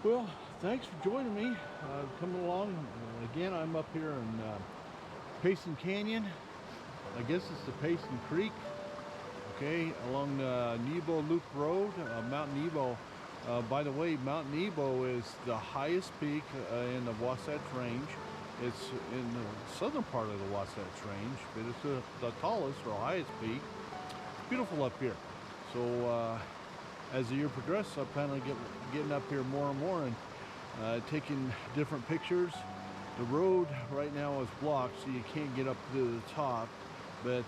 Well, thanks for joining me. Coming along. Again, I'm up here in Payson Canyon. I guess it's the Payson Creek, okay, along Nebo Loop Road, Mount Nebo. By the way, Mount Nebo is the highest peak in the Wasatch Range. It's in the southern part of the Wasatch Range, but it's the tallest or highest peak. It's beautiful up here. So as the year progresses, I plan on getting up here more and more and taking different pictures. The road right now is blocked, so you can't get up to the top, but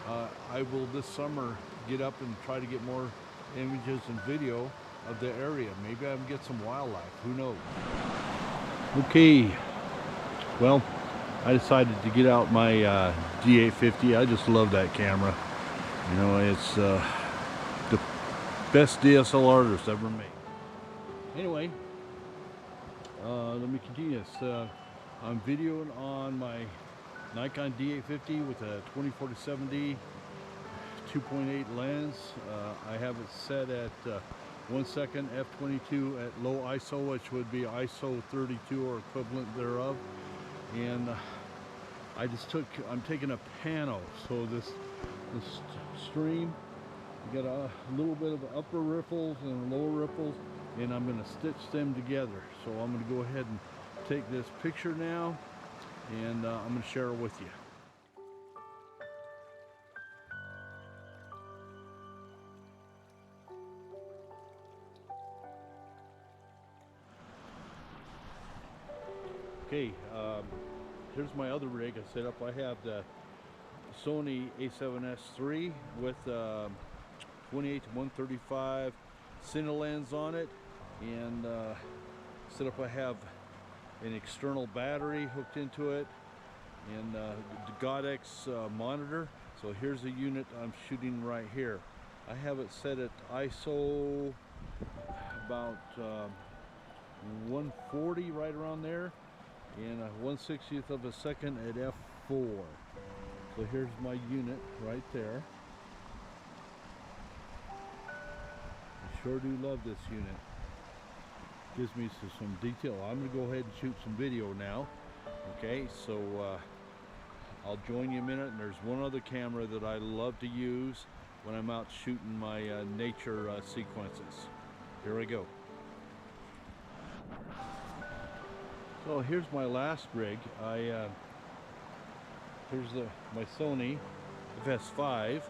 I will this summer get up and try to get more images and video of the area. Maybe I can get some wildlife, who knows. Okay, well, I decided to get out my D850. I just love that camera. You know, it's the best DSLR that's ever made. Anyway, let me continue this. I'm videoing on my Nikon D850 with a 2040-70 2.8 lens. I have it set at 1 second f/22 at low ISO, which would be ISO 32 or equivalent thereof. And I'm taking a pano, so this stream, you got a little bit of upper ripples and lower ripples, and I'm going to stitch them together. So I'm going to go ahead and take this picture now, and I'm going to share it with you. Okay, here's my other rig I set up. I have the Sony A7S III with 28-135 Cine lens on it, and set up. I have an external battery hooked into it, and the Godox monitor. So here's the unit I'm shooting right here. I have it set at ISO about 140, right around there, and 1/60th of a second at f4. So here's my unit right there. I sure do love this unit. Gives me some detail. I'm going to go ahead and shoot some video now. Okay, so I'll join you in a minute. And there's one other camera that I love to use when I'm out shooting my nature sequences. Here I go. So here's my last rig. Here's my Sony FS5.